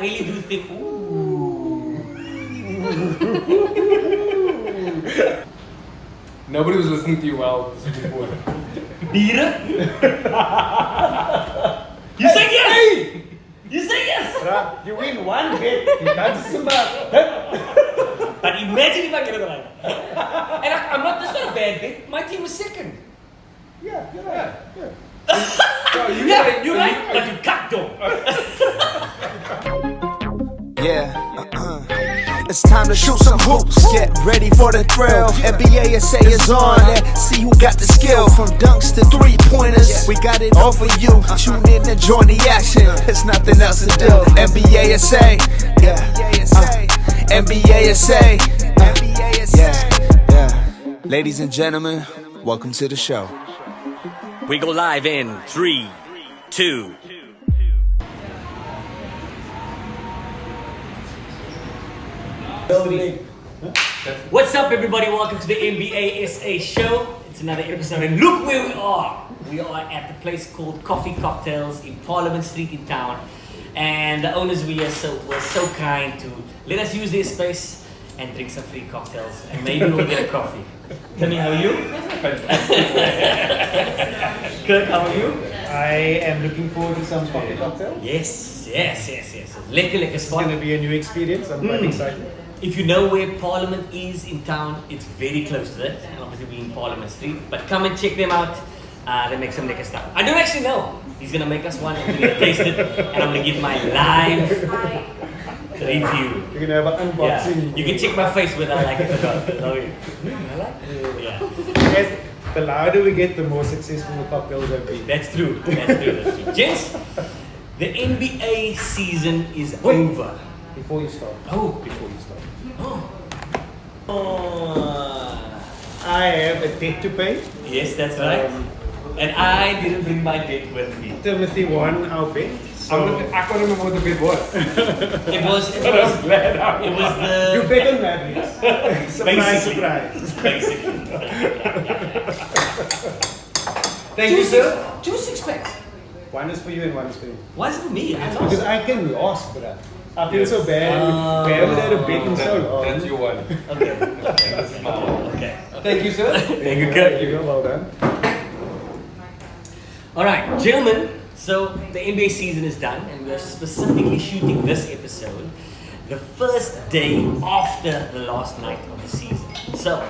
I really do think, ooh. Nobody was listening to you well this before. Bieren? You say yes! Hey! You say yes! Bruh, you win one bet. That's Simba. But imagine if I get it right. And I'm not, that's not a bad bet. My team was second. Yeah, you're right. Yeah. So you Yeah, say- you're right, but you cut though. It's time to shoot some hoops. Get ready for the thrill. NBA SA is on. Let's see who got the skill. From dunks to 3-pointers, we got it all for you. Tune in and join the action. There's nothing else to do. NBA SA, NBA SA, yeah. Ladies and gentlemen, welcome to the show. We go live in 3, 2. What's up, everybody? Welcome to the NBA SA show. It's another episode, and look where we are. We are at the place called Coffee Cocktails in Parliament Street in town, and the owners were so kind to let us use their space and drink some free cocktails, and maybe we'll get a coffee. Tell me, how are you? Kirk, how are you? I am looking forward to some coffee cocktail. Yes. Lekker It's spot. going to be a new experience. I'm quite excited. If you know where Parliament is in town, it's very close to it. And obviously we're in Parliament Street. But come and check them out. They make some lekker stuff. I don't actually know. He's gonna make us one and we're gonna taste it. And I'm gonna give my live review. You're going to have an unboxing. Yeah. You can check my face whether I like it or not. Oh, yeah. I like it. Yeah. Yes, the louder we get, the more successful the cocktails will be. That's true. That's true. Gents, the NBA season is over. Before you start. Before you start. I have a debt to pay. Yes, that's right. And I didn't bring my date with me. Timothy won our bet. So I can't remember what the bid was. It was But I'm glad I it was you the bet on Mavericks. Surprise, surprise. basically. Thank you, sir. 2 6-packs. One is for you and one is for me. Why's it for me? I Because lost. I can lost, bruh. I feel so bad. We haven't had a bet in so long. That's your one. Okay. This is my one. Okay. Thank you, sir. Thank you, Kirk. You know, well done. All right, gentlemen. So the NBA season is done, and we're specifically shooting this episode the first day after the last night of the season. So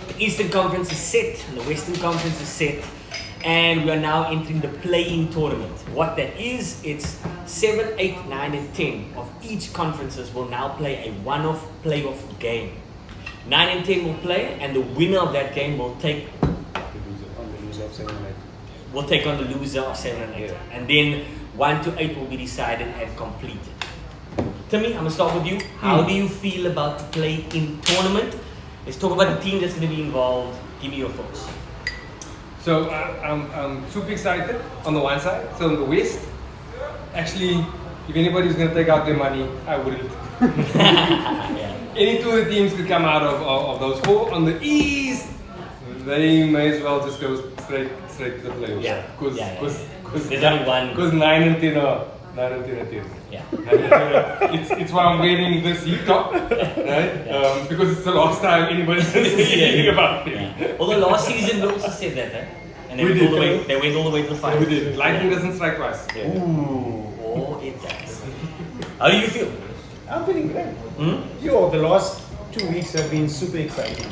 the Eastern Conference is set, and the Western Conference is set, and we are now entering the play-in tournament. What that is, it's 7, 8, 9, and 10 of each conferences will now play a one-off playoff game. 9 and 10 will play, and the winner of that game will take will take on the loser of 7 and 8. Yeah. And then 1 to 8 will be decided and completed. Timmy, I'm gonna start with you. How do you feel about the play-in tournament? Let's talk about the team that's gonna be involved. Give me your thoughts. So I'm super excited on the one side. So on the West, actually, if anybody's gonna take out their money, I wouldn't. Yeah. Any two of the teams could come out of those four. On the East, they may as well just go straight to the playoffs. Yeah. Because There's only one. 9 and 10 are 9 and 10 are 10. Yeah. 9 and 10 are, it's why I'm wearing this heat top, right? Because it's the last time anybody's going to say anything about it. Yeah. Although last season we also said that, eh? And they We went did, all the way. yeah. They went all the way to the final. We did. Lightning doesn't strike twice. Ooh, oh, it does. How do you feel? I'm feeling great. Hmm? Yo, the last 2 weeks have been super exciting.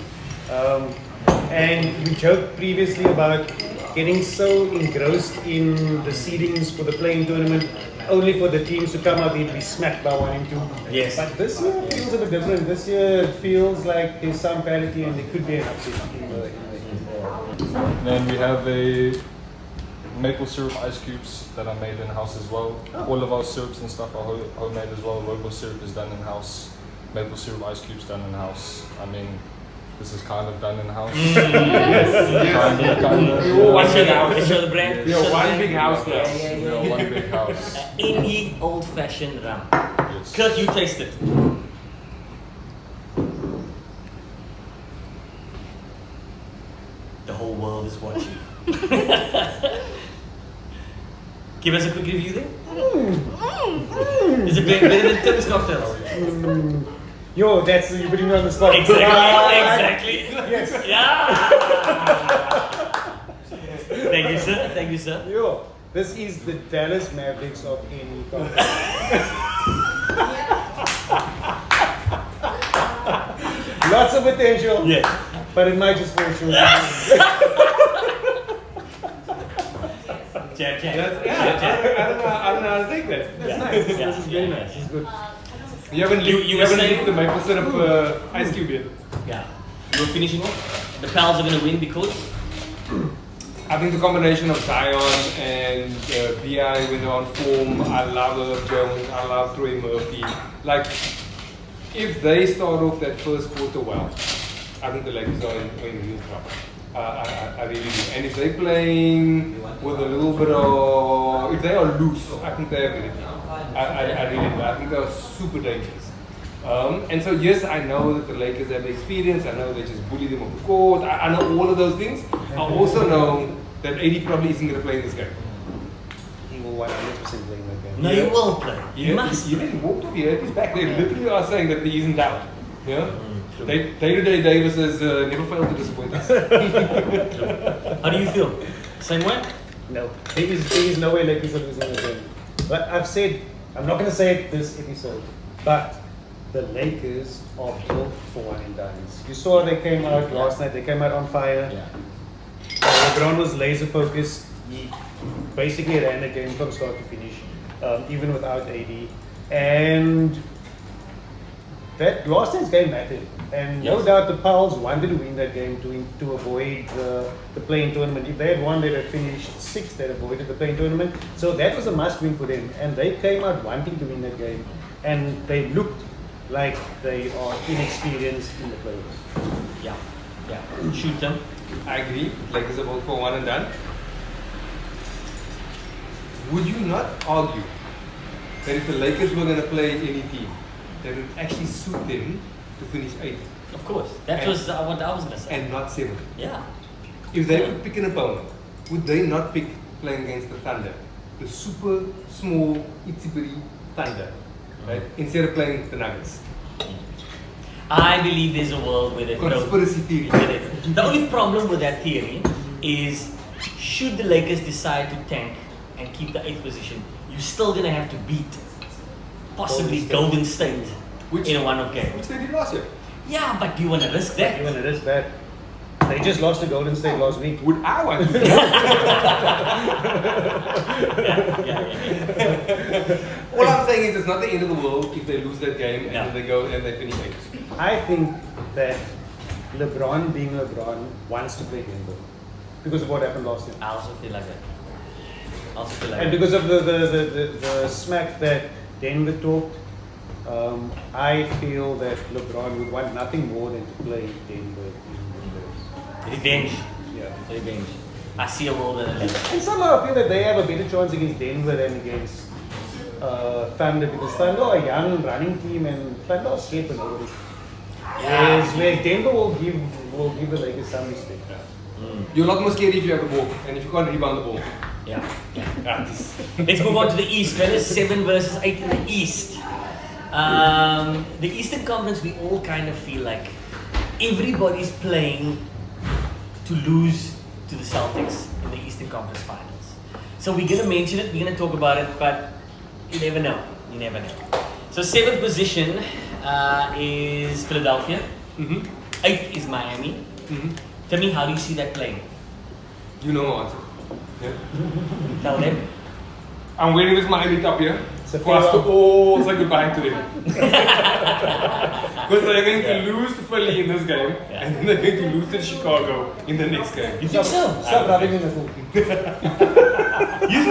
And we joked previously about getting so engrossed in the seedings for the playing tournament, only for the teams to come out and be smacked by 1 and 2. Yes. But this year it feels a bit different. This year it feels like there's some parity and there could be an upset in the Then we have a maple syrup ice cubes that are made in house as well. All of our syrups and stuff are homemade as well. Local syrup is done in house. Maple syrup ice cubes done in house. I mean, this is kind of done in house. Kind of. We all one big Show house. the brand. We Show are the one brand. big house now. Yeah. We are one big house. Any old-fashioned rum. Yes. Kirk, you taste it. The whole world is watching. Give us a quick review there. Is it better than Tim's cocktails? Yo, that's you putting me on the spot. Exactly. Yes. Yeah. Thank you, sir. Thank you, sir. Yo, this is the Dallas Mavericks of any country. Lots of potential. Yes. But it might just fall short. Jab, jab. That's, yeah, I don't know how to take that. That's nice. Yeah, This is very yeah, nice. yeah. It's good. You haven't You you were haven't saying- licked the maple syrup ice cube yet. Yeah. We're finishing off. The Pals are going to win because I think the combination of Zion and BI when they're on form, I love Herb Jones, I love Troy Murphy. Like, if they start off that first quarter well, I think the Lakers are in real trouble. I really do. And if they're playing with a little bit of, if they are loose, I think they have anything. I really do. I think they are super dangerous. And so yes, I know that the Lakers have the experience. I know they just bully them off the court. I know all of those things. I also know that AD probably isn't going to play in this game. He will 100% play in that game. no, you will play. You Yeah, must. He walked off. He hurt his back. They literally are saying that he isn't out. Yeah. Day-to-day Davis has never failed to disappoint us. How do you feel? Same way? No, there is no way Lakers are losing the game. But I've said, I'm not going to say it this episode, but the Lakers are built for one and dones. You saw they came out last night. They came out on fire. LeBron was laser focused. He basically ran the game from start to finish, even without AD. And that last night's game mattered. And no Yes. doubt the Pals wanted to win that game to avoid the play-in tournament. If they had won, they'd have finished sixth. They'd avoided the play-in tournament. So that was a must-win for them. And they came out wanting to win that game. And they looked like they are inexperienced in the playoffs. Yeah. Yeah. Shoot them. I agree. Lakers are both for one and done. Would you not argue that if the Lakers were going to play any team, that it would actually suit them to finish 8th Of course. That And- was what I was going to say. and not 7th? Yeah. If they could pick an opponent, would they not pick playing against the Thunder? The super small, itsy bitty Thunder, right? Instead of playing the Nuggets. I believe there's a world where they Conspiracy theory. The only problem with that theory is, should the Lakers decide to tank and keep the 8th position, you're still gonna have to beat possibly Golden State Which- in a one-off game. Which they did last year. Yeah, but do you want to risk that? Even it is bad. They just lost to Golden State last week. Would I want to? Yeah. All I'm saying is it's not the end of the world if they lose that game and Yeah. then they go and they finish 8th. I think that LeBron, being LeBron, wants to play Denver because of what happened last year. I also feel like that. I also feel like And that. because of the smack that Denver talked, I feel that LeBron would want nothing more than to play Denver in the playoffs. Revenge. Yeah. Revenge. I see a world in 11. And somehow I feel that they have a better chance against Denver than against Thunder because Thunder are a young running team and Thunder are scared for nobody. Whereas where Denver will give the Lakers some respect. You're a lot more scary if you have the ball and if you can't rebound the ball. Yeah. Practice. Let's move on to the East, fellas. 7 versus 8 in the East. The Eastern Conference, we all kind of feel like everybody's playing to lose to the Celtics in the Eastern Conference Finals. So we're going to mention it, we're going to talk about it, but you never know. You never know. So 7th position is Philadelphia. 8th is Miami. Tell me, how do you see that playing? You know my answer. Yeah. Tell them. I'm wearing this Miami top here So for us to farewell. all say goodbye to them. Because they're going to lose to Philly in this game and then they're going to lose to Chicago in the next game. You think so? Stop rubbing in the fool. You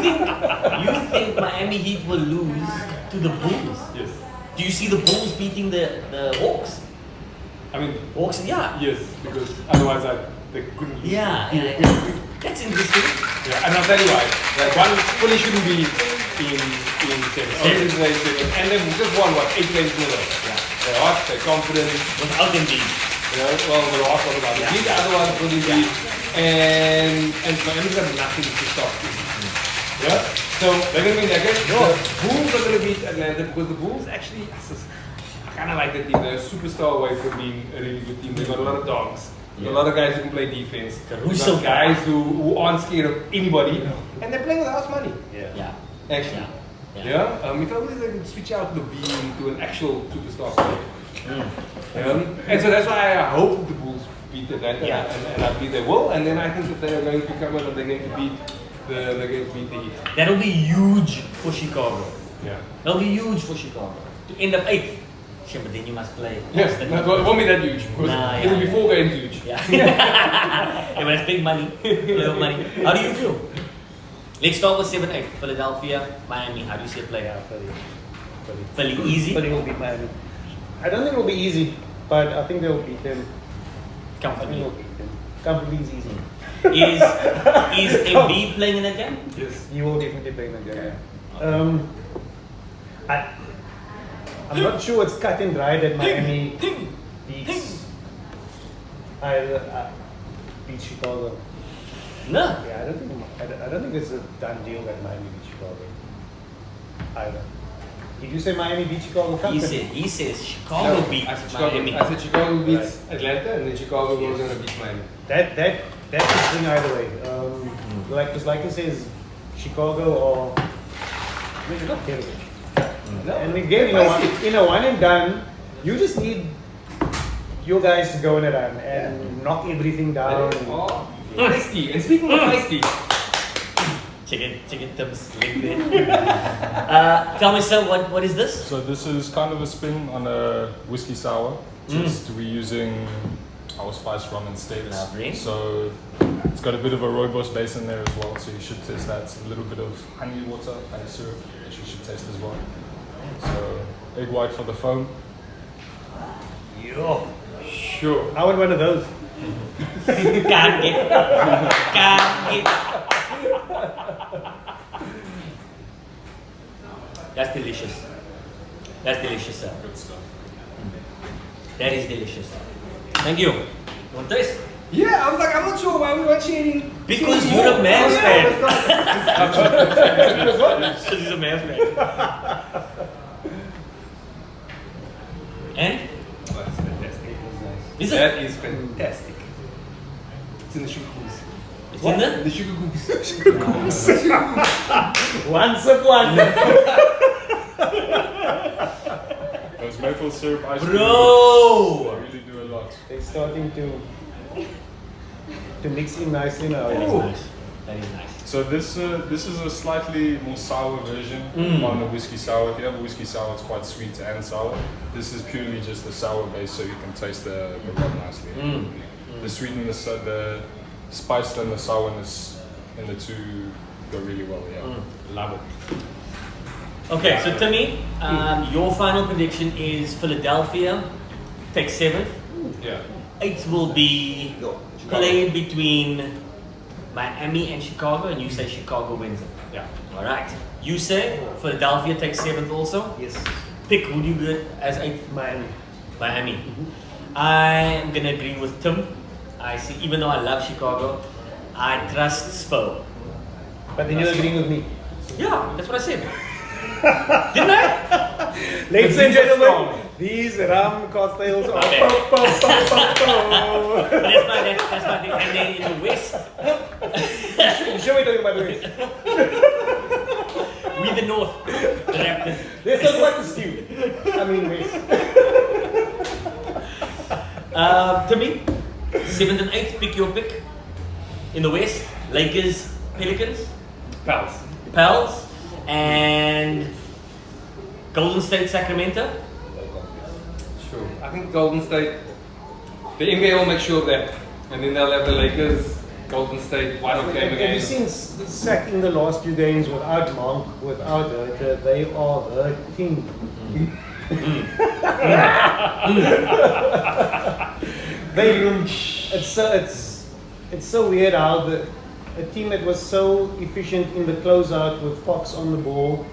think Miami Heat will lose to the Bulls? Yes. Do you see the Bulls beating the Hawks? I mean, Hawks, yeah. yes, because otherwise they couldn't lose. Yeah. That's interesting. Yeah, and I'll tell you why. Like one Philly shouldn't be in seven. And they've just won what 8 games in a row. Yeah. They're hot, they're confident. Without Embiid. You know, well, they're hot about it. Yeah. These otherwise really be. And Miami's got nothing to stop. Yeah. So they're gonna be Lakers. The Bulls are gonna beat Atlanta because the Bulls actually, I kind of like the team. They're a superstar away from being a really good team. They've got a lot of dogs. A lot of guys who can play defense. They've got guys who aren't scared of anybody, and they're playing with house money. Yeah. Actually. Yeah. Yeah. If only they could switch out Levine to an actual superstar player. And so that's why I hope the Bulls beat Atlanta, and I believe they will. And then I think that they are going to come out and they're going to beat the Heat. That'll be huge for Chicago. Yeah. That'll be huge for Chicago. To end up 8th. Shit, but then you must play. Yes, it won't be that huge. It will be 4 games huge. Yeah. Yeah, but it's big money. Little money. How do you feel? Let's start with 7-8. Philadelphia, Miami. How do you see it play out? Philly easy? Philly will beat Miami. I don't think it will be easy, but I think they will beat them. I think Comfortably. they'll beat them. Comfortably is easy. Is MB playing in that game? Yes. You will definitely play in the game. I'm not sure it's cut and dry that Miami beats beats Chicago. No. Yeah, I don't think it's a done deal that Miami beats Chicago either. Did you say Miami beat Chicago? He says Chicago beats I said Chicago. Miami. I said Chicago beats Atlanta, and then Chicago was going to beat Miami. That's the thing either way. Like he says, Chicago or I mean, they're not terrible. No. And again, in a one and done, you just need your guys to go in a run and knock everything down. Oh, feisty. And speaking of feisty, Chicken Tim's link there. Tell me, sir, what is this? So this is kind of a spin on a whiskey sour. Just we're using our spice rum instead. Lovely. So it's got a bit of a rooibos base in there as well. So you should taste that. A little bit of honey water, honey syrup, which you should taste as well. So egg white for the foam. Yo, sure. I want one of those. Can't get. That's delicious. That's delicious, sir. Good stuff. That is delicious. Thank you. You want this? Yeah, I was like, I'm not sure why we were cheating. Because cheating you're more. a Mavs Oh, fan. yeah, Because he's a Mavs fan. And? Oh, that's fantastic. Is it? That is fantastic. It's in the sugar goose. It's in there? The sugar goose. Once upon. Those maple syrup ice cream. Bro! They really do a lot. They're starting to mix in nicely now. That is Yeah. nice. That is nice. So this is a slightly more sour version on the whiskey sour. If you have a whiskey sour, it's quite sweet and sour. This is purely just a sour base, so you can taste the rum nicely. The sweetness, the spice and the sourness in the two go really well. Yeah, love it. Okay, so Timmy, your final prediction is Philadelphia takes 7th. Yeah. 8th will be played between Miami and Chicago, and you say Chicago wins it. Yeah. All right. You say Philadelphia takes 7th also. Yes. Pick who do you get as 8th? Miami. Miami. I'm gonna agree with Tim. I see. Even though I love Chicago, I trust Spo. But then you're agreeing with me. Yeah, that's what I said. Didn't I? Ladies and gentlemen, these rum cocktails are Okay. That's my thing. And then in the West, Show me talking about the West. we the North. The Raptors. Let's talk about the stew. I mean West. Timmy, 7th and 8th, pick your pick. In the West, Lakers, Pelicans, Pals. Pels, and Golden State, Sacramento. Sure. I think Golden State, the NBA will make sure of that. And then they'll have the Lakers, Golden State, wide open game Have you again. seen Sac in the last few games without Monk, without Hurter? They are hurting. It's so weird how a team that was so efficient in the closeout with Fox on the ball,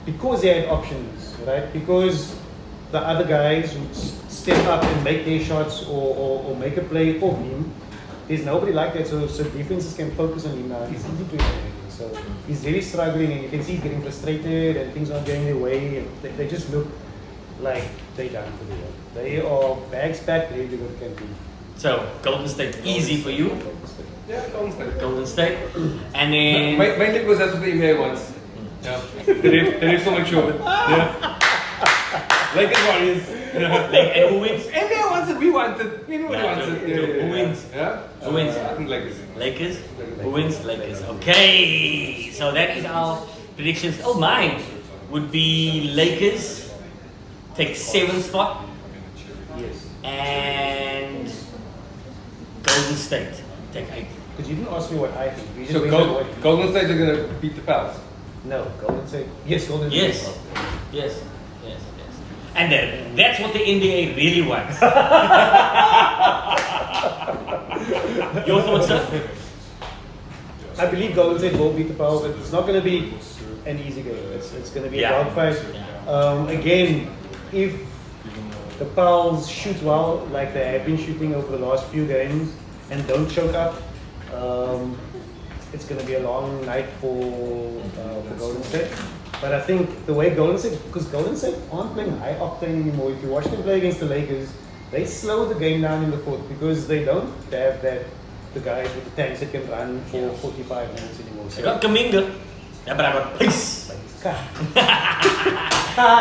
because they had options, right? Because the other guys would step up and make their shots or make a play off him. There's nobody like that, so defenses can focus on him now. He's easy to So he's really struggling, and you can see he's getting frustrated, and things aren't going their way, and they just look like they're done for the year. They are bags packed, ready to go to campaign. So Golden State, easy for you. Yeah, Golden State. Golden State. And then Mainly because that's what the NBA wants. Yeah. They need so much short. Yeah. Lakers Warriors. and who wins? NBA wants it, we want it. Everybody wants it. Who wins? Yeah? Who wins? I think Lakers. Lakers? Who wins? Lakers. Okay. So that is our predictions. Oh, mine would be Lakers take 7th spot Yes. and Golden State take 8th. Because you didn't ask me what I think. You just So went with what- Golden State are going to beat the Pels. No, Golden State. Yes, Golden State. Yes. Yes. Yes. Yes. And that's what the NBA really wants. Your thoughts, sir? I believe Golden State will beat the Pels, but it's not going to be an easy game. It's going to be Yeah. a dogfight. Again, if the Pels shoot well, like they have been shooting over the last few games, and don't choke up, it's going to be a long night for Golden State. But I think the way Golden State, because Golden State aren't playing high octane anymore. If you watch them play against the Lakers, they slow the game down in the fourth because they don't have the guys with the tanks that can run for 45 minutes anymore. I got Kaminga. Yeah, but I got Peace.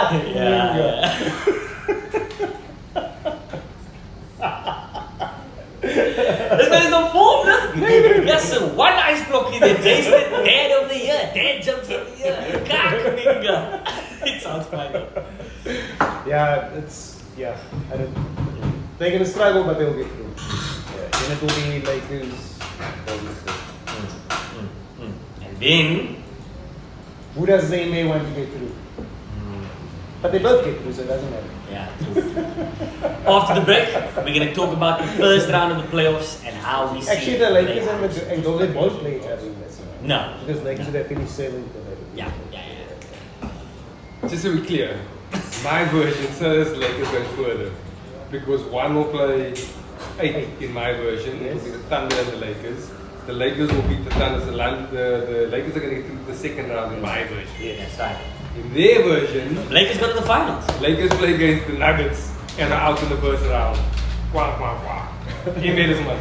Yeah. This man is on form, no? Yes, sir. One ice block in the Jason, dad of the year, dad jumps of the year. Kaminga. It sounds fine. I don't. They're gonna struggle, but they'll get through. Yeah, then it will be Lakers. Golden State. And then, Who does the NBA want to get through? But they both get through, so it doesn't matter. yeah, true. After the break, we're going to talk about the first round of the playoffs and how we see Actually, it the play Lakers out. and Golden State both play each other in that series. No. Because Lakers would have finished 7th. Yeah. Just to be clear, my version says Lakers going further. Because one will play 8 in my version. It will be the Thunder and the Lakers. The Lakers will beat the Thunder. The Lakers are going to get through the second round in my version. Yeah, that's right. In their version, Lakers go to the finals. Lakers play against the Nuggets and are out in the first round. Quack, quack, quack. NBA doesn't want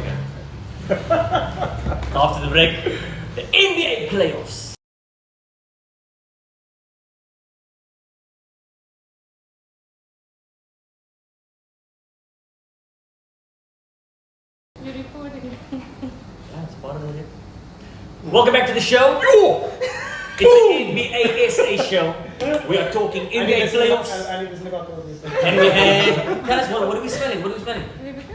that. After the break, the NBA playoffs. You're recording. Yeah, it's part of it. Welcome back to the show. It's the NBA SA show. We are talking NBA playoffs. I need to listen about all this. And we had, tell us what are we smelling? What are we smelling? Rebecca?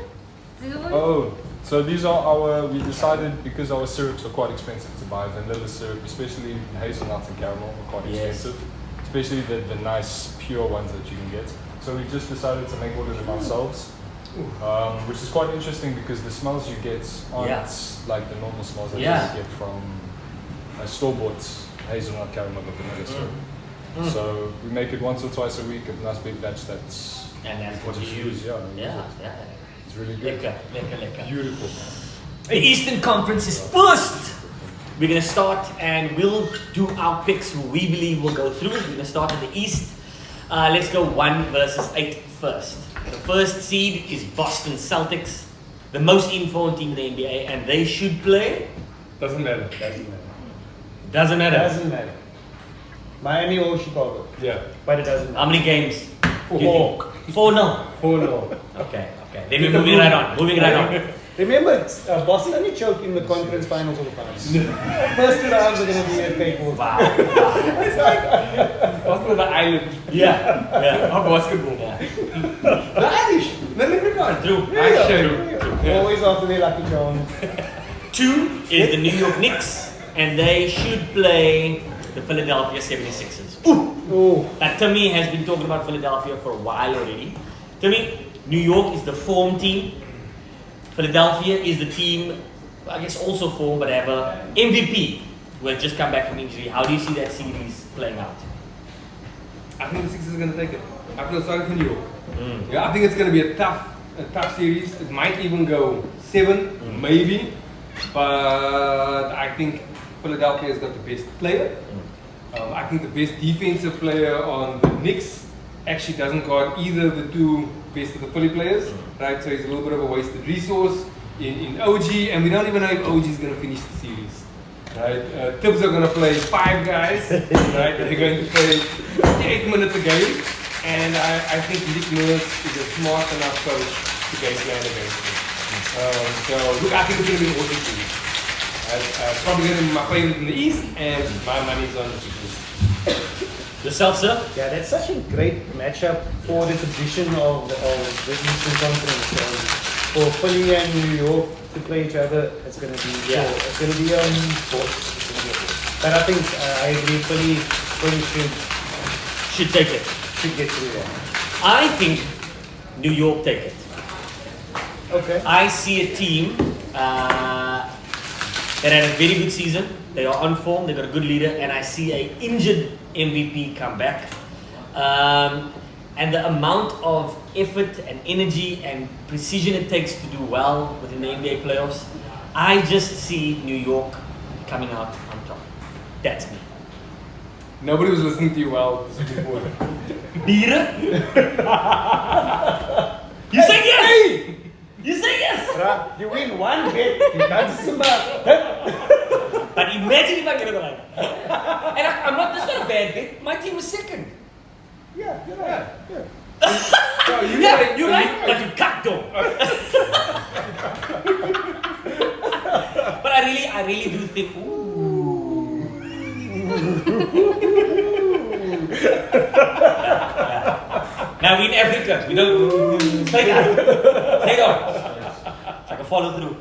Is it Oh, so these are our, we decided because our syrups are quite expensive to buy, vanilla syrup, especially hazelnut and caramel are quite Yes. expensive, especially the nice pure ones that you can get. So we just decided to make all of them ourselves, which is quite interesting because the smells you get aren't like the normal smells that you get from a store-bought hazelnut caramel or vanilla syrup. So we make it once or twice a week, a nice big batch that's And that's what what you you use, yeah. Yeah. It's really good. Lekker. Beautiful. The Eastern Conference is first. We're gonna start and we'll do our picks who we believe will go through. We're gonna start in the East. Let's go 1 versus 8 first. The first seed is Boston Celtics, the most informed team in the NBA, and they should play. Doesn't matter. Doesn't matter. Doesn't matter. Miami or Chicago. Yeah. But it doesn't How matter. many games? 4. 4-0. 4-0. Okay. Then we're moving right on. Remember, Boston only choked in the conference finals of the finals. First 2 rounds are going to be a cakewalk. Wow. Boston the island. Yeah. Of basketball. Yeah. The Irish. The leprechaun. True. I show. Always after their lucky charm. 2 is the New York Knicks, and they should play the Philadelphia 76ers. Oh, Now, Timmy has been talking about Philadelphia for a while already. Timmy, New York is the form team. Philadelphia is the team, I guess also form, but have a MVP who has just come back from injury. How do you see that series playing out? I think the Sixers are going to take it. I feel sorry for New York. Yeah, I think it's going to be a tough series. It might even go 7, maybe. But I think Philadelphia has got the best player. I think the best defensive player on the Knicks actually doesn't guard either of the two best of the Philly players, right? So he's a little bit of a wasted resource in OG, and we don't even know if OG is going to finish the series, right? Tibbs are going to play 5 guys, right? They're going to play 8 minutes a game, and I think Nick Nurse is a smart enough coach to game plan against him. So look, I think it's going to be an awesome series. Probably going to be my favorite in the East, and my money's on the Sixers. Yourself, sir? Yeah, that's such a great matchup for the tradition of the Eastern Conference. For Philly and New York to play each other, it's going to be it's going to be force. But I think I agree. Philly Should take it. should get through that. I think New York take it. Okay. I see a team that had a very good season. They are on form. They got a good leader, and I see a injured MVP come back. And the amount of effort and energy and precision it takes to do well within the NBA playoffs, I just see New York coming out on top. That's me. Nobody was listening to you well this before. Bieren? You say yes! You say yes! Bruh, you win one bet, you can't smile. But imagine if I get it right. And I'm not, that's not a bad bet. My team was second. Yeah, you're right. Yeah. So you Yeah, say- you're so right, but you cut though. But I really do think, Now we in Africa, we don't straight on. Straight on. It's like a follow through.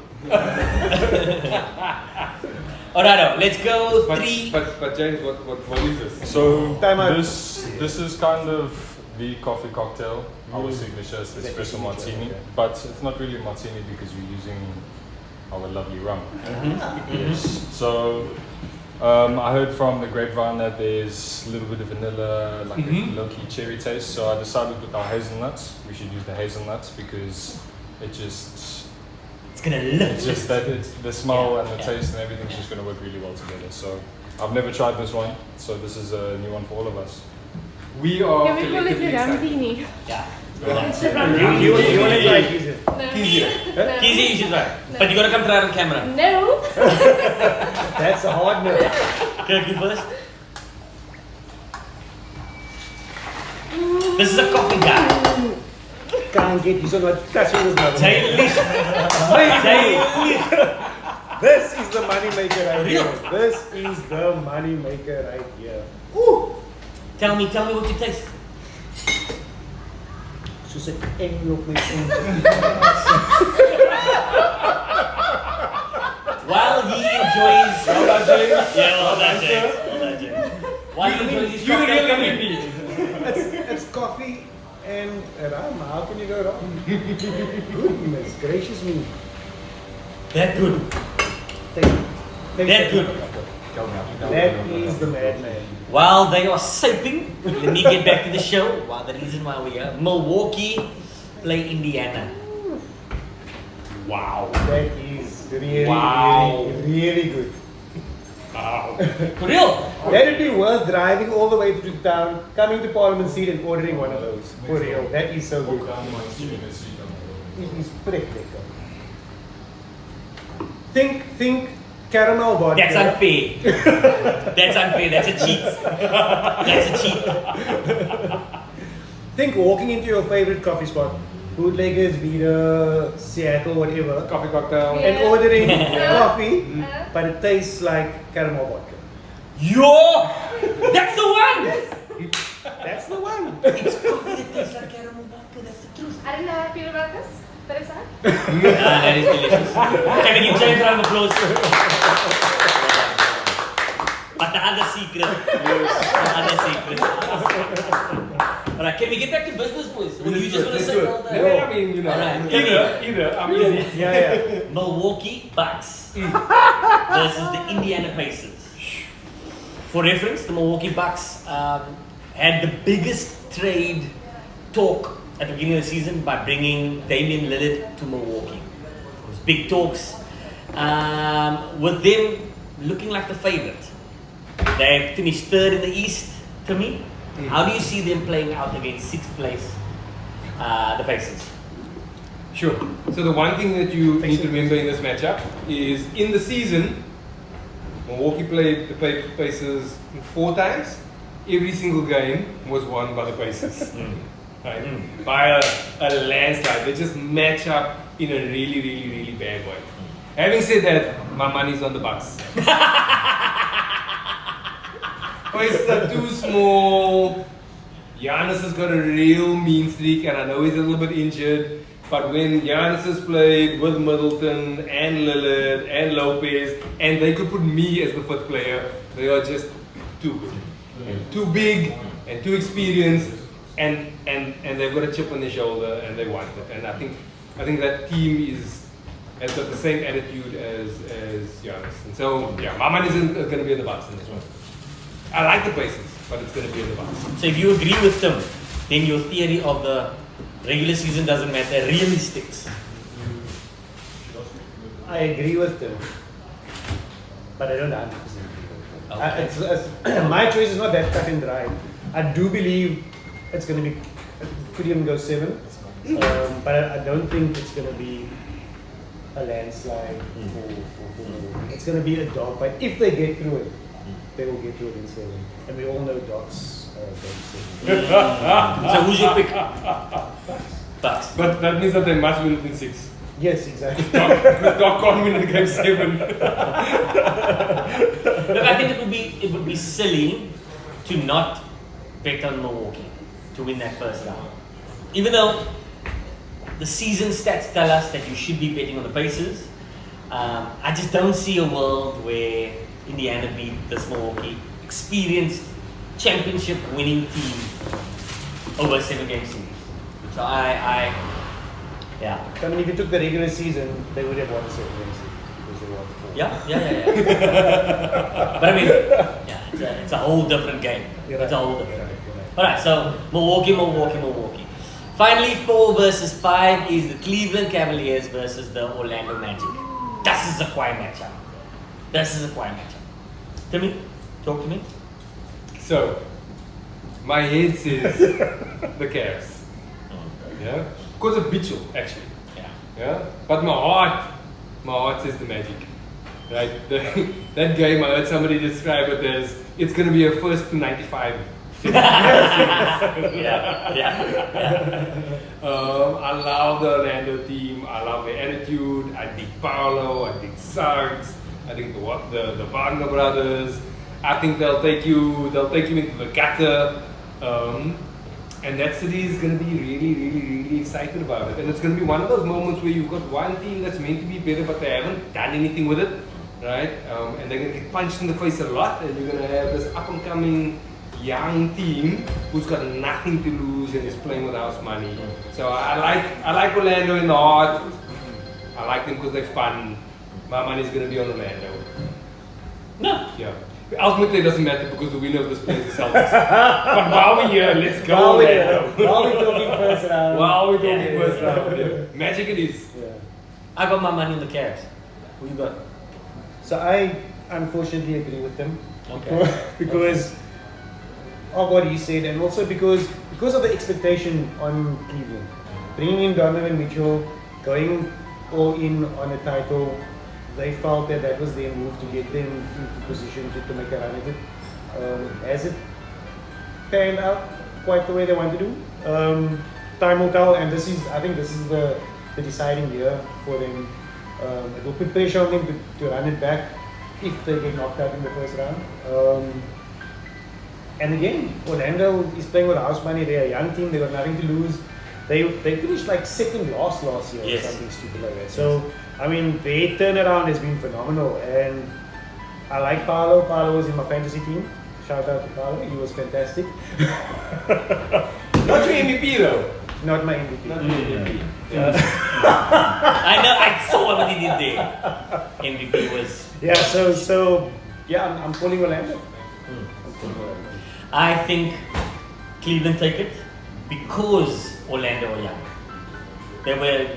Alright, let's go But, 3. but James, what is this? So Time out. this is kind of the coffee cocktail. Our signature is the espresso martini, but it's not really a martini because we're using our lovely rum. Yes. So I heard from the grapevine that there's a little bit of vanilla, like a low-key cherry taste. So I decided with our hazelnuts, we should use the hazelnuts because it just It's gonna lift. just that it's the smell Yeah, and the yeah. taste and everything's just going to work really well together. So I've never tried this one, so this is a new one for all of us. We are Can we call it collectively a excited. Ramdini? Yeah. You want to try easier. No. Kizzy, you should try. But you gotta come try it on camera. No. That's a hard no. Kirk, you first. This is a coffee guy. Can't get you so much touching this mother. Taylor. This is the money maker right Real. here. This is the money maker right here. Tell me what you taste. Soos 'n engelop met While he enjoys. Well done, James. Yeah, well done, James. Well done, James. While he enjoys his You the real cocktail, MVP. It's coffee and rum. How can you go wrong? Goodness gracious me. That good. That good. That is the madman. While they are sipping, let me get back to the show. Well, the reason why we're here. Milwaukee play Indiana. Wow. That is really, Wow. really good. For real? That'd be worth driving all the way through town, coming to Parliament Street and ordering one of those. For real. That is so good. It is pretty lekker. Think caramel vodka. That's unfair. That's unfair. That's a cheat. That's a cheat. Think walking into your favorite coffee spot, Bootleggers, Vida, Seattle, whatever, Coffee cocktail. Yeah. and ordering Yeah. coffee, Uh-huh. but it tastes like caramel vodka. Yo! That's the one! That's the one. It's coffee that tastes like caramel vodka. That's the truth. I don't know how I feel about this. Teresa? That is delicious. Can we give James a round of applause? But the other secret. The other secret. Alright, can we get back to business, boys? Or do you just want to say all Yeah, that? I mean, you know, Alright. either. I'm easy. Yeah. Milwaukee Bucks versus the Indiana Pacers. For reference, the Milwaukee Bucks had the biggest trade talk at the beginning of the season by bringing Damian Lillard to Milwaukee. It was big talks. With them looking like the favorite. They finished third in the East, to me. How do you see them playing out against sixth place, the Pacers? Sure. So the one thing that you need to remember in this matchup is in the season, Milwaukee played the Pacers 4 times. Every single game was won by the Pacers. Right? By a landslide. They just match up in a really, really, really bad way. Having said that, my money's on the Bucks. Pacers are too small. Giannis has got a real mean streak, and I know he's a little bit injured. But when Giannis has played with Middleton and Lillard and Lopez, and they could put me as the 5th player, they are just too good. And too big and too experienced, and they've got a chip on their shoulder and they want it. And I think that team has got the same attitude as Giannis. And so yeah, my money isn't going to be in the Bucks in this one. I like the Pacers, but it's going to be in the Bucks. So if you agree with them, then your theory of the regular season doesn't matter really sticks. I agree with them, but I don't 100% agree. Okay. My choice is not that cut and dry. I do believe it's going to be, it could even go 7, but I don't think it's going to be a landslide for It's going to be a dogfight. If they get through it, they will get through it in 7. And we all know Doc's game 7. So who's your pick? Bucks. But that means that they must win it in 6. Yes, exactly. Because Doc can't win in game 7. Look, I think it would be silly to not bet on Milwaukee to win that first round. Even though the season stats tell us that you should be betting on the Pacers, I just don't see a world where Indiana beat this Milwaukee experienced championship winning team over a 7-game series. So yeah. I mean, if you took the regular season, they would have won the 7-game series because they won 4. Yeah. But I mean, yeah, it's a whole different game. You're It's a right. whole different You're game. right, you're right. Alright, so Milwaukee. Finally, 4 versus 5 is the Cleveland Cavaliers versus the Orlando Magic. This is a quiet matchup. Timmy, talk to me. So, my head says the Cavs. Yeah? Because of Mitchell, actually. Yeah? But my heart says the Magic. Right? That game, I heard somebody describe it as, it's going to be a first to 95. I love the Orlando team. I love their attitude. I dig Paolo. I dig Suggs. I think the Wagner brothers. I think they'll take you into the gutter. And that city is going to be really, really, really excited about it. And it's going to be one of those moments where you've got one team that's meant to be better, but they haven't done anything with it, right? And they're going to get punched in the face a lot, and you're going to have this up-and-coming young team who's got nothing to lose and is playing with house money. So I like Orlando in the heart. I like them because they're fun. My money's going to be on Orlando. No. Yeah. Ultimately, it doesn't matter because the winner of this plays the Celtics. But while we're here, let's go Orlando. While we're talking first round. While we're talking first round, yeah. Magic it is. Yeah. I got my money on the Cavs. Who you got? So I unfortunately agree with them. Okay. Because of what he said, and also because of the expectation on Cleveland. Bringing in Donovan Mitchell, going all in on a title, they felt that was their move to get them into position to make a run at it. Has it panned out quite the way they want to do? Time will tell, and I think this is the deciding year for them. It will put pressure on them to run it back if they get knocked out in the first round. And again, Orlando is playing with house money. They're a young team. They got nothing to lose. They finished like second last year Yes. or something stupid like that. So I mean, their turnaround has been phenomenal, and I like Paolo. Paolo was in my fantasy team. Shout out to Paolo. He was fantastic. Not your MVP though. Not my MVP. Not your MVP. I know. I saw what he did there. MVP was. Yeah. So yeah, I'm pulling Orlando. I think Cleveland take it because Orlando are young.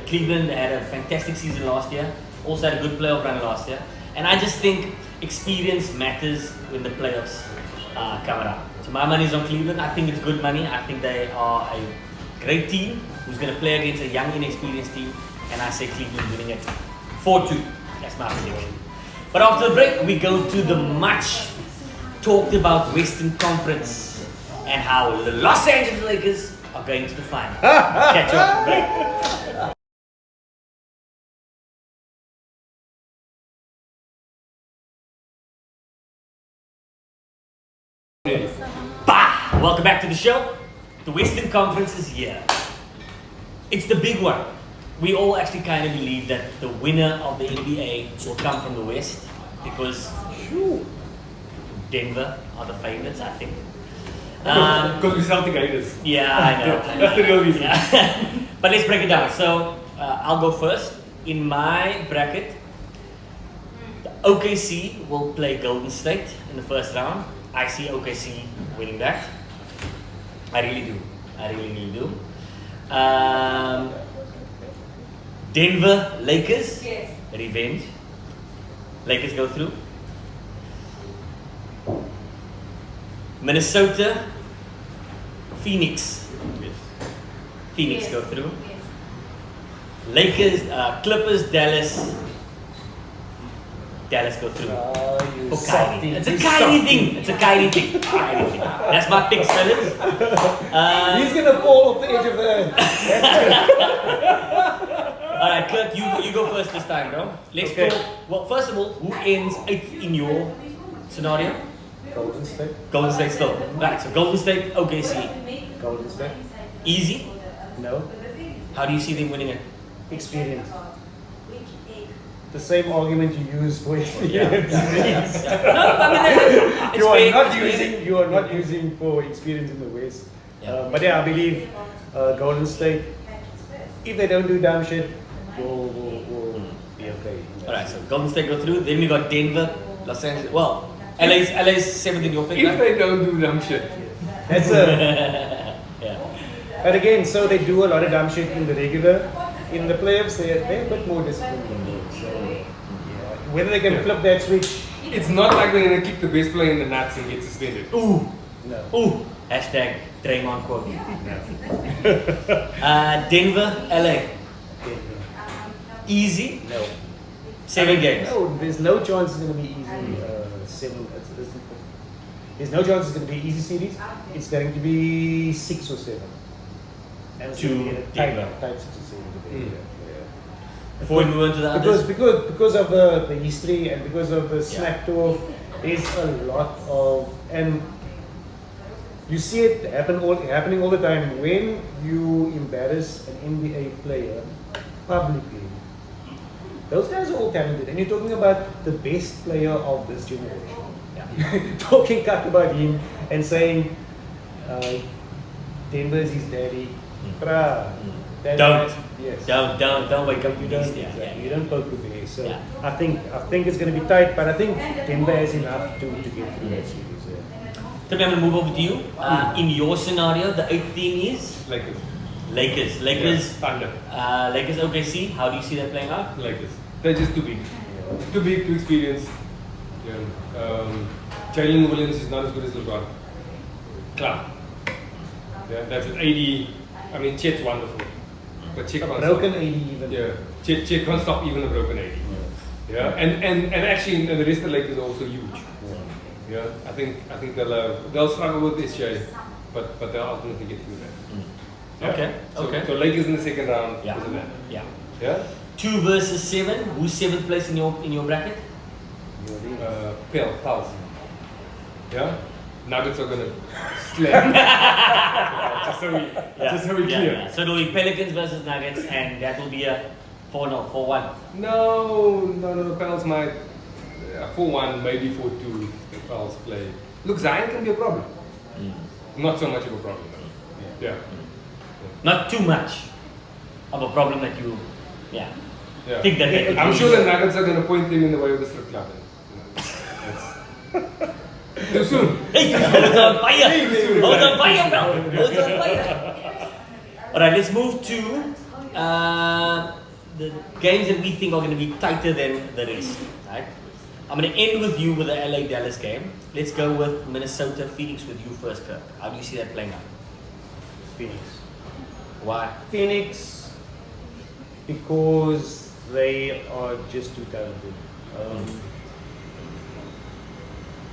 Cleveland had a fantastic season last year. Also had a good playoff run last year. And I just think experience matters when the playoffs come around. So my money is on Cleveland. I think it's good money. I think they are a great team who's going to play against a young, inexperienced team. And I say Cleveland winning it 4-2. That's my prediction. But after the break, we go to the much talked about Western Conference and how the Los Angeles Lakers are going to the final. Catch you after the break. Bah! Welcome back to the show. The Western Conference is here. It's the big one. We all actually kind of believe that the winner of the NBA will come from the West because Denver are the favorites, I think. Because we Celtic haters. Yeah, I know. That's the real reason. Yeah. But let's break it down. So I'll go first. In my bracket, the OKC will play Golden State in the first round. I see OKC winning that. I really do. I really do. Denver Lakers. Yes. Revenge. Lakers go through. Minnesota. Phoenix. Phoenix Yes. go through. Yes. Lakers, Clippers, Dallas. Dallas go through. You For softy, Kyrie. It's a you Kyrie softy. thing. It's a Kyrie thing. Kyrie thing. That's my picks, fellas. He's gonna fall off the edge of the Alright, Kirk, you go first this time, bro. Let's Okay. go. Well, first of all, who ends 8th in your scenario? Golden State. Golden State still. Right, so Golden State, OKC. Golden State. Easy. No. How do you see them winning it? Experience. The same argument you use for No, experience. I mean, it's You are fair, not it's fair. using. You are not using for experience in the West. Yeah. But yeah, I believe Golden State. If they don't do dumb shit, will be okay. Alright, so Golden State go through. Then we got Denver, Los Angeles. Well, LA's 7th in your pick, If right? they don't do dumb shit. That's a. Yeah. But again, so they do a lot of dumb shit in the regular. In the playoffs, they're a bit more disciplined than those. So yeah, whether they can Yeah. flip that switch, It's not like they're gonna kick the best player in the nuts and get suspended. Ooh. no. Ooh. Hashtag Draymond quote. Denver, LA. Easy. No. 7 games. No, there's no chance it's going to be easy. There's no chance it's going to be easy series. It's going to be 6 or 7. And it's To going to be a tight, Denver. tight 6 or 7. Mm. Before we move on to the others. Because of the history and because of the smack talk, there's a lot of, and you see it happening all the time when you embarrass an NBA player publicly. Those guys are all talented, and you're talking about the best player of this generation. Yeah. Talking cut about him and saying Denver is his daddy. Bruh. That- Don't. Yes. Don't wake up to You don't, this. Yeah, exactly. yeah. You don't poke the bear. So Yeah. I think it's going to be tight, but I think Denver has enough to get through that series. So I'm going to move over to you. In your scenario, the 8th team is Lakers. Lakers. Yeah, Thunder. Lakers OKC. How do you see that playing out? Lakers. They're just too big. Too big, too experienced. Yeah. Jalen Williams is not as good as LeBron. Club. Yeah, that's an 80. I mean, Chet's wonderful. But Chet A can't broken stop. 80 even. Yeah. Chet can't stop even a broken 80. Yeah. And actually, the rest of the Lakers are also huge. Yeah. I think they'll struggle with SJ, but they'll ultimately get through that. Yeah. Okay, okay. So Lakers in the second round. Yeah. Because of that. Yeah. Yeah. 2 versus 7. Who's 7th place in your bracket? Pels. Yeah. Nuggets are gonna slam. Just so we clear. Yeah. So it'll be Pelicans versus Nuggets, and that will be a 4-0, 4-1. No. Pels might 4-1, maybe 4-2. The Pels play. Look, Zion can be a problem. Not so much of a problem though. Yeah. Not too much of a problem that you, Yeah. think that they could I'm do. sure the Nuggets are gonna point them in the way of the strip club. Too soon. Hey, hold on fire! Hold on fire, bro! Hold on fire! Alright, let's move to the games that we think are going to be tighter than the rest. Right? I'm going to end with you with the LA Dallas game. Let's go with Minnesota Phoenix with you first, Kirk. How do you see that playing out? Phoenix. Why? Phoenix, because they are just too talented.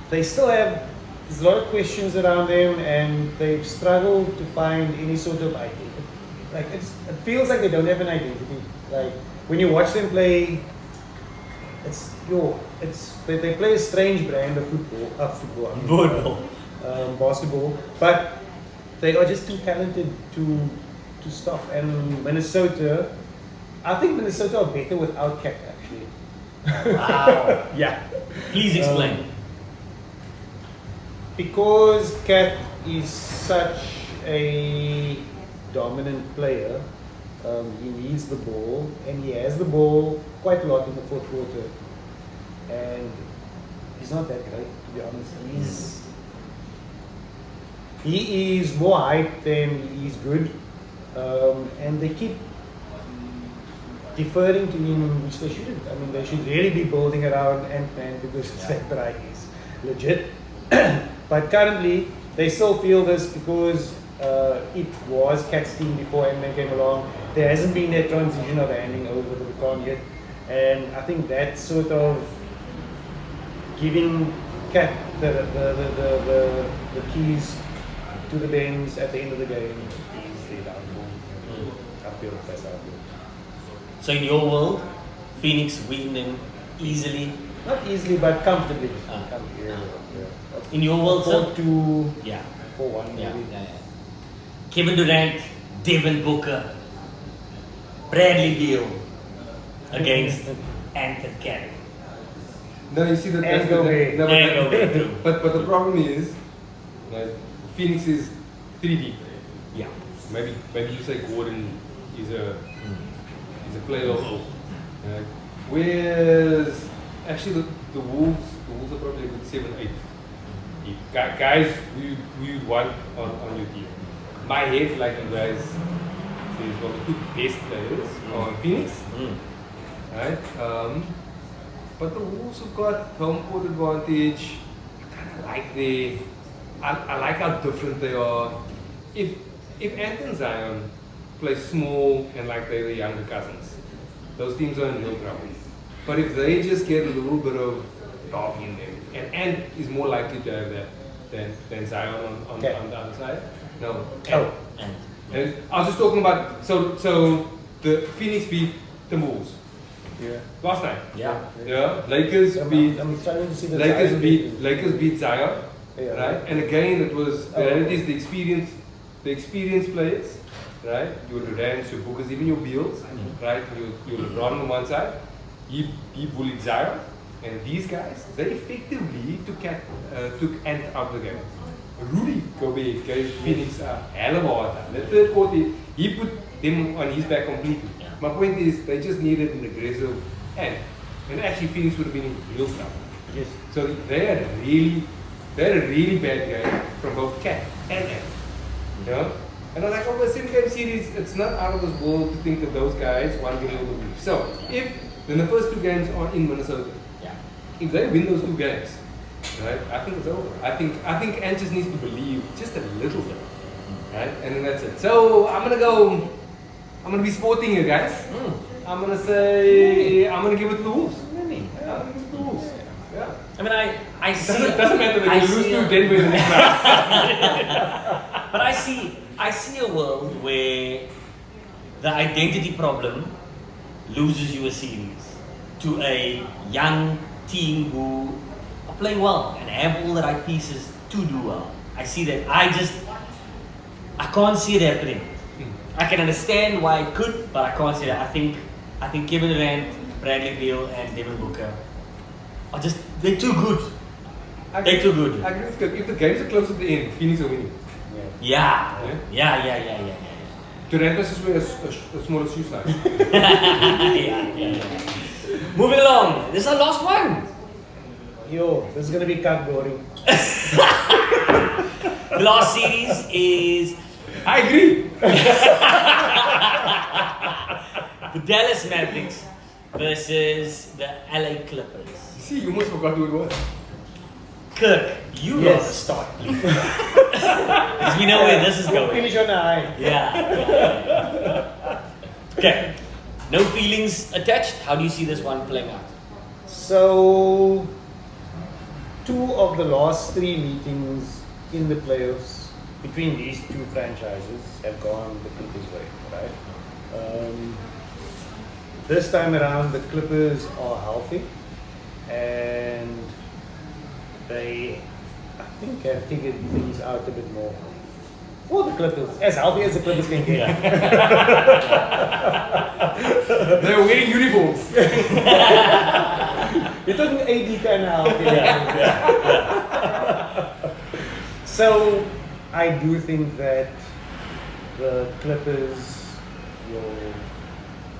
They still have there's a lot of questions around them, and they've struggled to find any sort of identity. Like it feels like they don't have an identity. Like when you watch them play, they play a strange brand of football, basketball, but they are just too talented to stop. And Minnesota, I think Minnesota are better without Cat actually. Wow. Yeah. Please explain. Because Cat is such a dominant player, he needs the ball, and he has the ball quite a lot in the fourth quarter. And he's not that great, to be honest. He is more hyped than he's good, and they keep deferring to him, which they shouldn't. I mean, they should really be building around Ant-Man because that guy is legit. But currently, they still feel this because it was Cat's team before Ant-Man came along. There hasn't been that transition of handing over the baton yet, and I think that sort of giving Cat the keys to the Benz at the end of the game is the downfall. I feel that's how I feel. So in your world, Phoenix win them easily. Not easily, but comfortably. In your world, sir? 4-2, Yeah. 4-1 maybe. Yeah. Kevin Durant, Devin Booker, Bradley Beal against Anthony Carey. No, you see that. And Gobert. But the problem is, like, Phoenix is 3 deep. Yeah. Maybe you say Gordon is a player of whereas actually the Wolves are probably a good 7-8 deep. Guys who you'd want on your team. My head, like you guys says, well, the 2 best players are Phoenix, right? But the Wolves have got home court advantage. I kind of like I like how different they are. If Ant and Zion play small and like they're the younger cousins, those teams are in real trouble. But if they just get a little bit of dog in them, and Ant is more likely to have that than Zion on the other side. No. And I was just talking about so the Phoenix beat the Wolves. Yeah. Last night. Yeah. Lakers beat. I'm trying to see the Lakers beat Zion. Yeah. Right. And again, it was it is the experienced players. Right. Your Durant's, your Bookers, even your Beals. Right. Your LeBron on one side. He bullied Zion, and these guys they effectively took Ant out of the game. Rudy Gobert gave Phoenix a hell of a hard time. The third quarter, he put them on his back completely. Yeah. My point is, they just needed an aggressive Ant, and actually Phoenix would have been in real trouble. Yes. So they had a really bad game from both Cat and Ant. You know? And I was like, over a 7-game series, it's not out of this world to think that those guys won the over. So then the first 2 games are in Minnesota. Yeah. If they win those 2 games, right, I think it's over. I think Ant just needs to believe just a little bit, right, and then that's it. So I'm gonna be sporting here, guys. I'm gonna say I'm gonna give it to the Wolves. Really? Yeah, I'm gonna give it to the Wolves. Yeah. I mean, I see. Doesn't matter that I you lose see to Denver in the next round. But I see a world where the identity problem loses you a series to a young team who are playing well and have all the right pieces to do well. I see that. I can't see it happening. I can understand why it could, but I can't see that. I think Kevin Durant, Bradley Beal, and Devin Booker are they're too good. They're too good. I agree with you. If the games are close at the end, Phoenix are winning. Yeah. Durant is just wear a smaller shoe size. yeah. Moving along. This is our last one. Yo, this is gonna be cut boring. The last series is I agree. the Dallas Mavericks versus the LA Clippers. See, you almost forgot who it was. Kirk, you Yes. rather start, please. Because we know where this is going. Finish on a high. Yeah. Okay. No feelings attached. How do you see this one playing out? So, 2 of the last 3 meetings in the playoffs between these 2 franchises have gone the Clippers' way, right? This time around, the Clippers are healthy, and they, I think, have figured things out a bit more. For the Clippers, as healthy as the Clippers can get. They're wearing uniforms. It took an AD kind of healthy. So, I do think that the Clippers will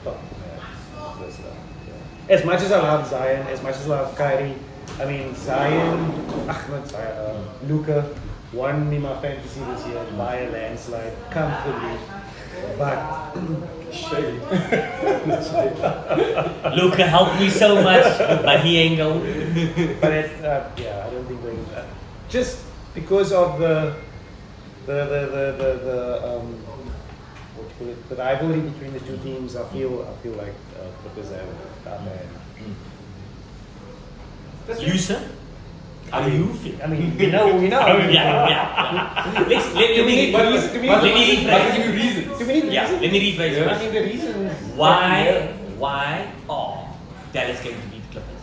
top the Mavs first round. Yeah. As much as I love Zion, as much as I love Kyrie, I mean Luka won me my fantasy this year by a landslide, comfortably. But shade. Luca helped me so much, but he ain't going. But yeah, I don't think they just because of the what you call it, the rivalry between the 2 teams. I feel like Clippers have upper hand. You, sir? How do you feel? I mean, we know. Yeah. Let me But give you reasons. Do we need Yeah, reasons? let me rephrase I it. think the reason Why are Dallas going to beat the Clippers?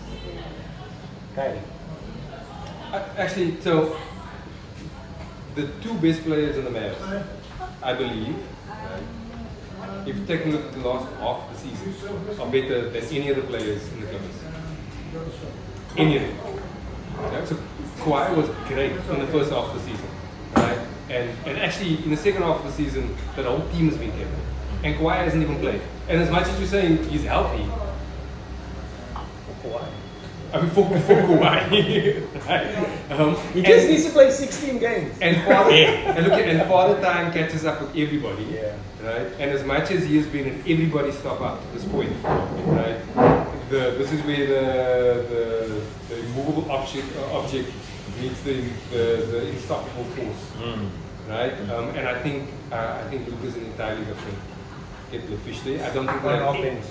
Kyrie. Actually, so the 2 best players in the Mavs, I believe, right, if you take a look at the last half of the season, are better than any of the players in the Clippers. Any of them. Yeah, so Kawhi was great in the first half of the season, right? And actually in the second half of the season, the whole team has been kept. And Kawhi hasn't even played. And as much as you're saying he's healthy, Kawhi. I mean for Kawhi, right? He just needs to play 16 games. And Father Time catches up with everybody, Yeah. right? And as much as he has been in everybody's top up to this point, right? This is where the immovable object meets the unstoppable force, right? And I think Luka's an entirely different kettle of fish there. I don't think On they have offense.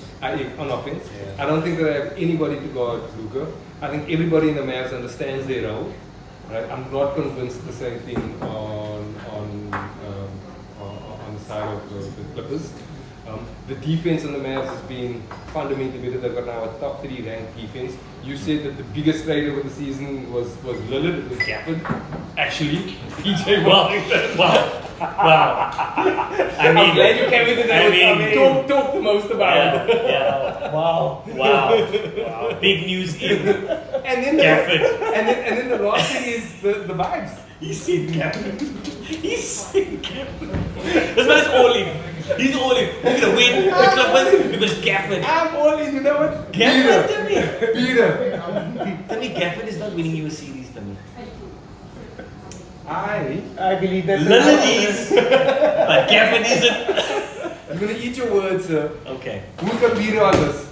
On offense. Yeah. I don't think they have anybody to guard Luka. I think everybody in the Mavs understands their role. Right? I'm not convinced the same thing on the side of the Clippers. The defense on the Mavs has been fundamentally better. They've got now a top 3 ranked defense. You said that the biggest trade over the season was Lillard, it was Gafford. Actually, PJ Washington. Wow. I mean, I'm glad you came with it. Talk the most about it. Yeah. Wow. Big news in And then Gafford. and then the last thing is the vibes. He's seen Gafford. He's seen Gafford. This man is all in. He's all in. We're gonna win the Clippers because Gafford. I'm all in, you know what? Gafford to me. Peter. To me, Gafford is not winning you a series to me. I believe that. Lillard is, but Gafford isn't. You're gonna eat your words, sir. Okay. Who's got Peter on this?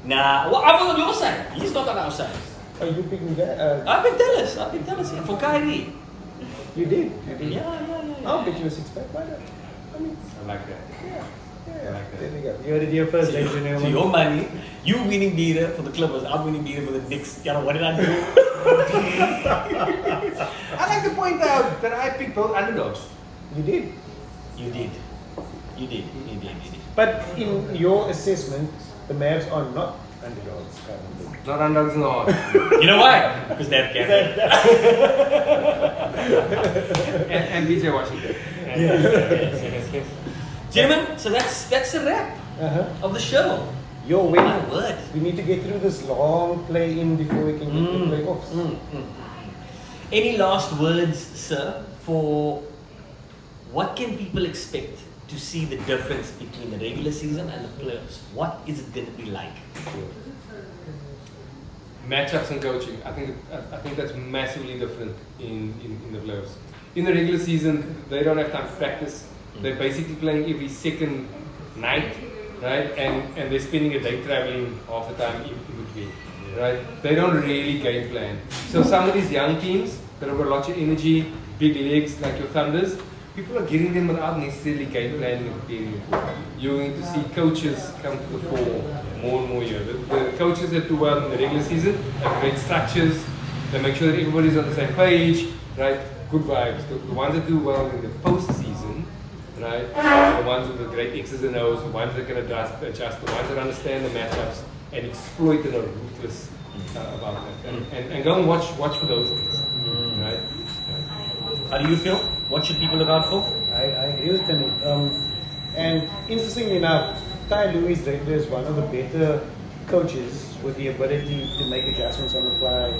Nah, well, I'm on your side. He's not on our side. Are you picking that? I've been Dallas here for Kyrie. You did. Yeah. I'll bet you a 6-pack. Why not? I mean, I like that. yeah. I like that. There we go. You heard it here first, ladies and So gentlemen. your money, you winning beater for the Clippers, I'm winning beater for the Knicks. You know, what did I do? I like to point out that I picked both underdogs. You did. You did. But in your assessment, the Mavs are not underdogs currently. Not underdogs in the heart. You know why? Because they have Gafford. and BJ Washington. Gentlemen, so that's a wrap of the show. Your My win. word. We need to get through this long play-in before we can get to the playoffs. Any last words, sir, for what can people expect to see the difference between the regular season and the playoffs? What is it going to be like? Matchups and coaching. I think that's massively different in the playoffs. In the regular season, they don't have time to practice. They're basically playing every second night, right? And they're spending a day traveling half the time in between. right? They don't really game plan. So some of these young teams that have got lots of energy, big legs like your Thunders, people are getting them without necessarily game planning and preparing for it. You're going to see coaches come to the fore more and more here. The coaches that do well in the regular season have great structures. They make sure that everybody's on the same page, right? Good vibes. The ones that do well in the postseason, right? The ones with the great X's and O's, the ones that can adjust, the ones that understand the matchups and exploit and are ruthless about that. And go and watch for those things, right? How do you feel? What should people look out for? I agree with Timmy. And interestingly enough, Ty Louis rated as one of the better coaches with the ability to make adjustments on the fly,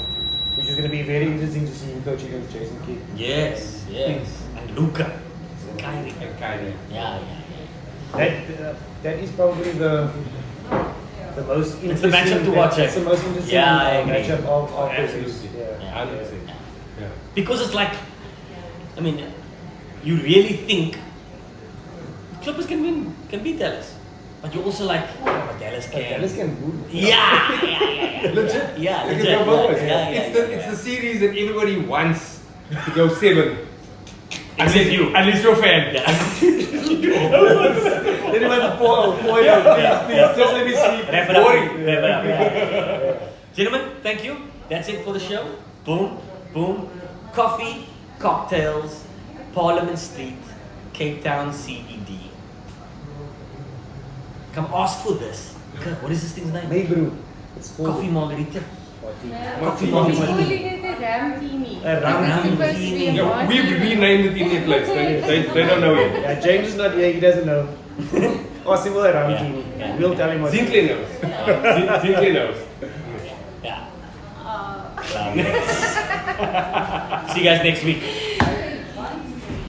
which is going to be very interesting to see him coach against Jason Kidd. Yes. And Luca. Kyrie. And Kyrie. Yeah. That is probably the most interesting. It's the matchup to watch. It's the most interesting I agree. matchup of Absolutely. this. Yeah. 100%. Yeah. Because it's like, I mean, you really think Clippers can beat Dallas, but you're also like, oh, but Dallas can. Dallas can move. Yeah. Legit. Yeah, They legit. can go both ways. Yeah. It's the series that everybody wants to go 7. Except you. Unless you're a fan. Then about the 4 please, just let me see. Wrap it up. Boring. Wrap it up. Yeah. Gentlemen, thank you. That's it for the show. Boom. Coffee, cocktails, Parliament Street, Cape Town CBD. Come ask for this. What is this thing's name? Maybrew. It's called Coffee margarita. Coffee Coffee. We're calling it a Ramtini. A Ramtini. It's supposed to be a Yeah, we've martini. renamed it in their place. They don't know yet. Yeah, James is not here, he doesn't know. Ask him what a Ramtini. Yeah. We'll tell him what Zinkley knows. Zinkley knows. Yeah. See you guys next week.